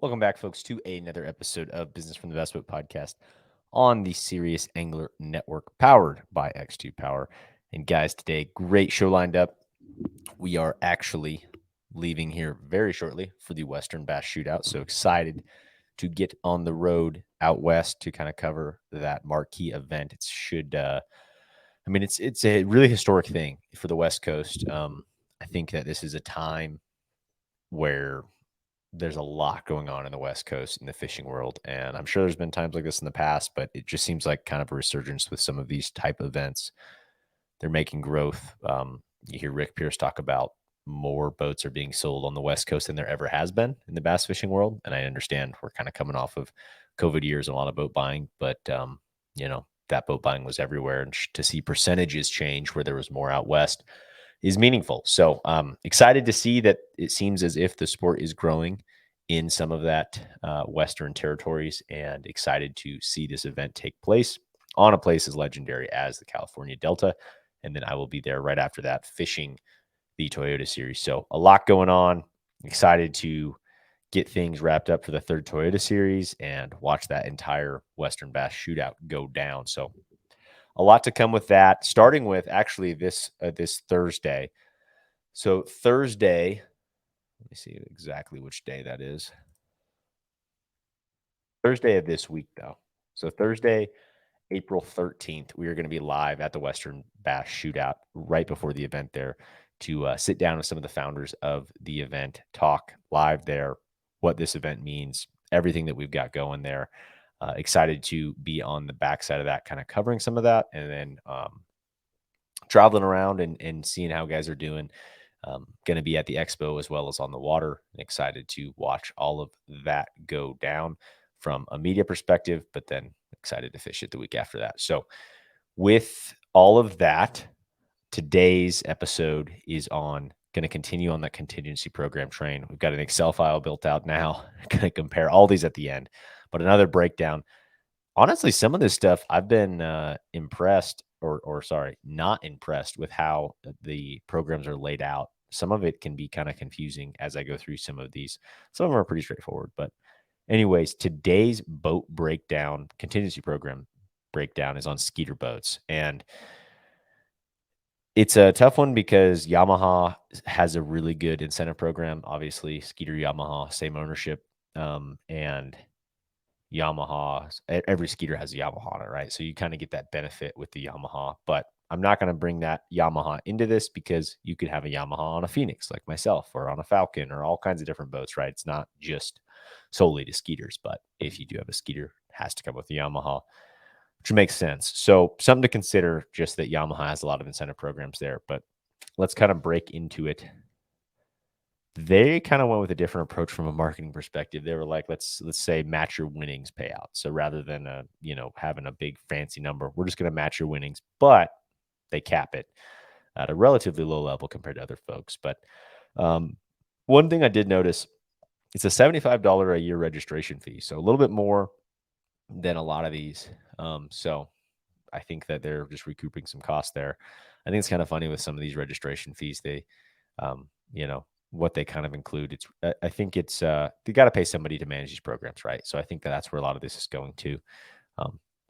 Welcome back, folks, to another episode of Business from the Bass Boat Podcast on the Serious Angler Network, powered by X2 Power. And guys, today, great show lined up. We are actually leaving here very shortly for the Western Bass Shootout. So excited to get on the road out west to kind of cover that marquee event. It should, it's a really historic thing for the West Coast. I think that this is a time where there's a lot going on in the West Coast in the fishing world. And I'm sure there's been times like this in the past, but it just seems like kind of a resurgence with some of these type of events. They're making growth. You hear Rick Pierce talk about more boats are being sold on the West Coast than there ever has been in the bass fishing world. And I understand we're kind of coming off of COVID years, and a lot of boat buying, but that boat buying was everywhere. And to see percentages change where there was more out West is meaningful. So excited to see that it seems as if the sport is growing in some of that Western territories, and excited to see this event take place on a place as legendary as the California Delta. And then I will be there right after that fishing the Toyota Series. So a lot going on. Excited to get things wrapped up for the third Toyota Series and watch that entire Western Bass Shootout go down. So a lot to come with that, starting with actually this Thursday. So Thursday, let me see exactly which day that is. Thursday of this week, though. So Thursday, April 13th, we are going to be live at the Western Bass Shootout right before the event there to sit down with some of the founders of the event, talk live there, what this event means, everything that we've got going there. Excited to be on the backside of that, kind of covering some of that, and then traveling around and seeing how guys are doing. Going to be at the expo as well as on the water. Excited to watch all of that go down from a media perspective, but then excited to fish it the week after that. So with all of that, today's episode is going to continue on that contingency program train. We've got an Excel file built out now. Going to compare all these at the end, but another breakdown. Honestly, some of this stuff I've been impressed not impressed with how the programs are laid out. Some of it can be kind of confusing as I go through some of these. Some of them are pretty straightforward, but anyways, today's boat breakdown, contingency program breakdown, is on Skeeter boats. And it's a tough one because Yamaha has a really good incentive program. Obviously, Skeeter Yamaha, same ownership. And Yamaha, every Skeeter has a Yamaha on it, right? So you kind of get that benefit with the Yamaha. But I'm not going to bring that Yamaha into this because you could have a Yamaha on a Phoenix like myself, or on a Falcon, or all kinds of different boats, right? It's not just solely to Skeeters, but if you do have a Skeeter, it has to come with the Yamaha, which makes sense. So something to consider, just that Yamaha has a lot of incentive programs there. But let's kind of break into it. They kind of went with a different approach from a marketing perspective. They were like, let's say match your winnings payout. So rather than having a big fancy number, we're just going to match your winnings, but they cap it at a relatively low level compared to other folks. But one thing I did notice, it's a $75 a year registration fee, so a little bit more than a lot of these. So I think that they're just recouping some costs there. I think it's kind of funny with some of these registration fees. They, what they kind of include. I think it's you got to pay somebody to manage these programs, right? So I think that's where a lot of this is going to.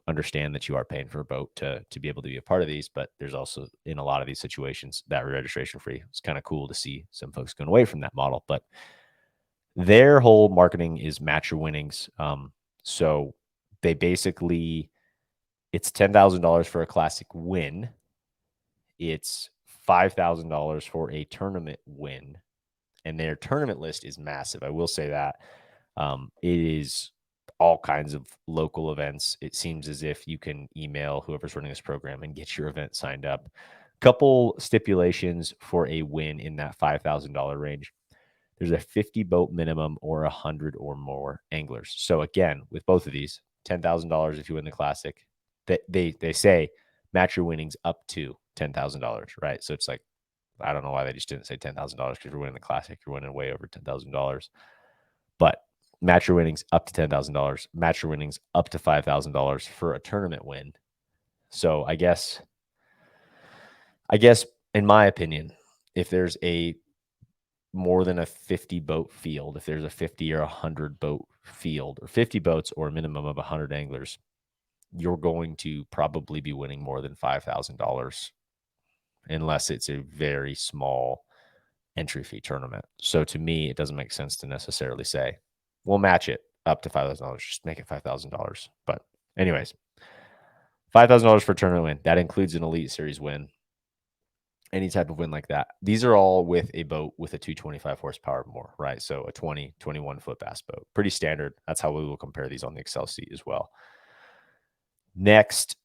Understand that you are paying for a boat to be able to be a part of these, but there's also, in a lot of these situations, that registration free. It's kind of cool to see some folks going away from that model, but their whole marketing is match your winnings. So they basically, it's $10,000 for a classic win. It's $5,000 for a tournament win. And their tournament list is massive. I will say that. It is all kinds of local events. It seems as if you can email whoever's running this program and get your event signed up. Couple stipulations for a win in that $5,000 range. There's a 50 boat minimum or 100 or more anglers. So again, with both of these, $10,000 if you win the classic. They say match your winnings up to $10,000, right? So it's like, I don't know why they just didn't say $10,000, because you're winning the classic, you're winning way over $10,000. But match your winnings up to $10,000, match your winnings up to $5,000 for a tournament win. So I guess in my opinion, if there's a more than a 50 boat field, if there's a 50 or 100 boat field, or 50 boats or a minimum of 100 anglers, you're going to probably be winning more than $5,000 unless it's a very small entry fee tournament. So to me, it doesn't make sense to necessarily say, we'll match it up to $5,000, just make it $5,000. But anyways, $5,000 for a tournament win. That includes an Elite Series win, any type of win like that. These are all with a boat with a 225 horsepower or more, right? So a 20, 21 foot bass boat. Pretty standard. That's how we will compare these on the Excel sheet as well. Next,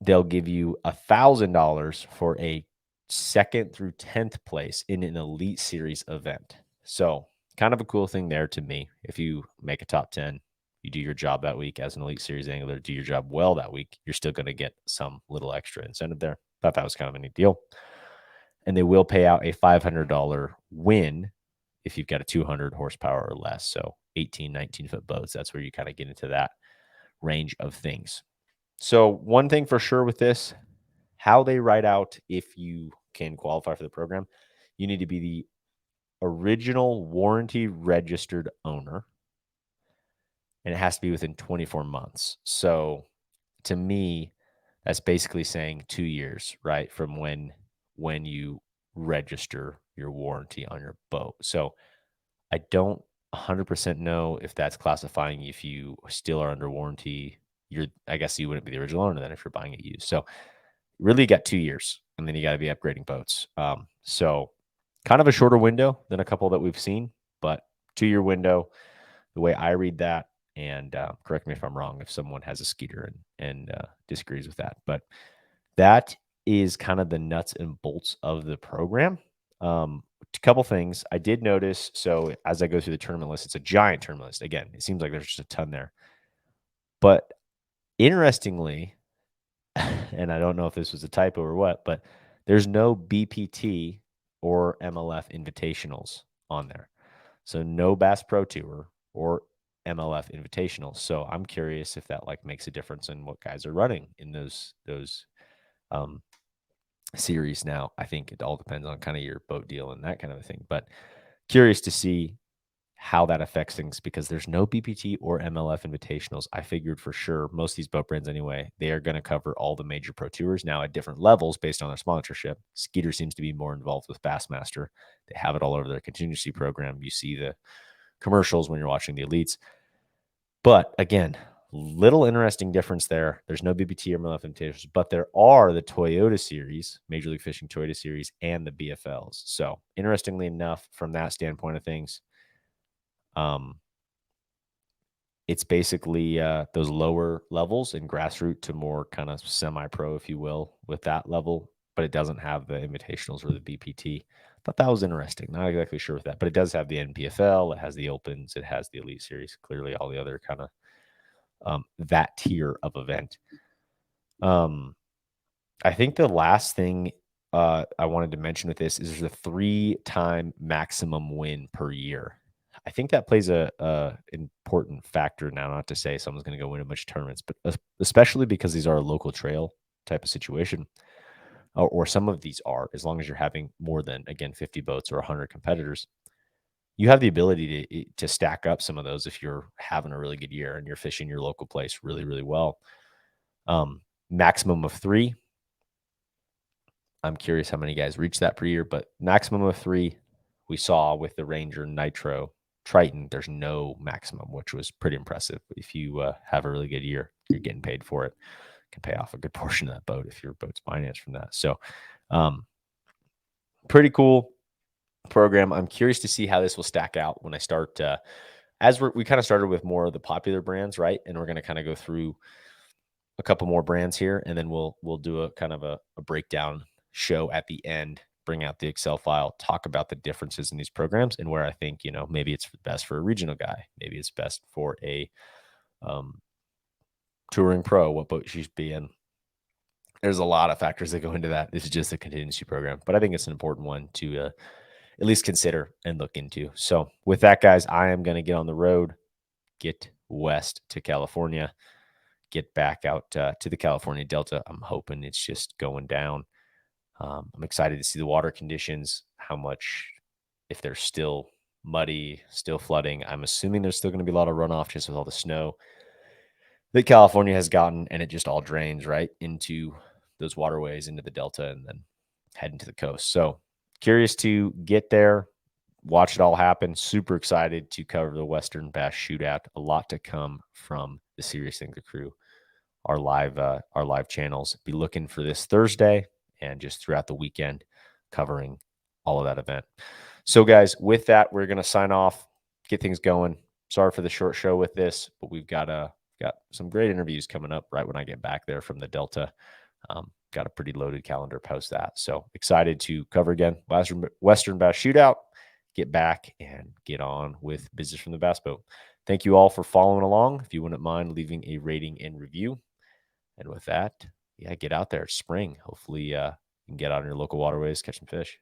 they'll give you $1,000 for a 2nd through 10th place in an Elite Series event. So kind of a cool thing there to me. If you make a top 10, you do your job that week as an Elite Series angler, do your job well that week, you're still going to get some little extra incentive there. Thought that was kind of a neat deal. And they will pay out a $500 win if you've got a 200 horsepower or less. So 18, 19 foot boats, that's where you kind of get into that range of things. So one thing for sure with this, how they write out if you can qualify for the program, you need to be the original warranty registered owner, and it has to be within 24 months. So to me, that's basically saying 2 years, right, from when you register your warranty on your boat. So I don't 100% know if that's classifying if you still are under warranty. I guess you wouldn't be the original owner then if you're buying it used. So really, you got 2 years, and then you got to be upgrading boats. So kind of a shorter window than a couple that we've seen, but 2-year window, the way I read that. And correct me if I'm wrong if someone has a Skeeter and disagrees with that. But that is kind of the nuts and bolts of the program. A couple things I did notice. So as I go through the tournament list, it's a giant tournament list. Again, it seems like there's just a ton there. But interestingly, and I don't know if this was a typo or what, but there's no BPT or MLF invitationals on there. So no Bass Pro Tour or MLF invitationals. So I'm curious if that like makes a difference in what guys are running in those series now. I think it all depends on kind of your boat deal and that kind of a thing. But curious to see how that affects things because there's no BPT or MLF invitationals. I figured for sure most of these boat brands anyway, they are going to cover all the major pro tours now at different levels based on their sponsorship. Skeeter seems to be more involved with Bassmaster. They have it all over their contingency program. You see the commercials when you're watching the elites. But again, little interesting difference there. There's no BBT or MLF invitations, but there are the Toyota series, Major League Fishing Toyota series, and the BFLs. So interestingly enough, from that standpoint of things, it's basically those lower levels and grassroots to more kind of semi-pro, if you will, with that level, but it doesn't have the invitationals or the BPT. Thought that was interesting. Not exactly sure with that, but it does have the NPFL. It has the Opens. It has the Elite Series. Clearly, all the other kind of that tier of event. I think the last thing I wanted to mention with this is there's a 3-time maximum win per year. I think that plays a important factor now, not to say someone's going to go win a bunch of tournaments, but especially because these are a local trail type of situation, or some of these are, as long as you're having more than, again, 50 boats or 100 competitors, you have the ability to stack up some of those if you're having a really good year and you're fishing your local place really, really well. Maximum of 3. I'm curious how many guys reach that per year, but maximum of 3 we saw with the Ranger Nitro Triton. There's no maximum, which was pretty impressive. If you have a really good year, you're getting paid for it. You can pay off a good portion of that boat if your boat's financed from that. So pretty cool program. I'm curious to see how this will stack out when I start. As we kind of started with more of the popular brands, right? And we're going to kind of go through a couple more brands here, and then we'll do a kind of a breakdown show at the end, bring out the Excel file, talk about the differences in these programs and where I think, maybe it's best for a regional guy. Maybe it's best for a touring pro, what boat you should be in. There's a lot of factors that go into that. This is just a contingency program, but I think it's an important one to at least consider and look into. So with that, guys, I am going to get on the road, get west to California, get back out to the California Delta. I'm hoping it's just going down. I'm excited to see the water conditions, how much if they're still muddy, still flooding. I'm assuming there's still going to be a lot of runoff just with all the snow that California has gotten, and it just all drains right into those waterways, into the Delta, and then head into the coast. So curious to get there, watch it all happen. Super excited to cover the Western Bass Shootout. A lot to come from the Serious Angler crew. Our live channels. Be looking for this Thursday and just throughout the weekend covering all of that event. So guys, with that, we're going to sign off, get things going. Sorry for the short show with this, but we've got some great interviews coming up right when I get back there from the Delta. Got a pretty loaded calendar post that. So excited to cover again Western Bass Shootout, get back and get on with business from the Bass Boat. Thank you all for following along. If you wouldn't mind leaving a rating and review. And with that, yeah, get out there. It's spring. Hopefully you can get out on your local waterways, catch some fish.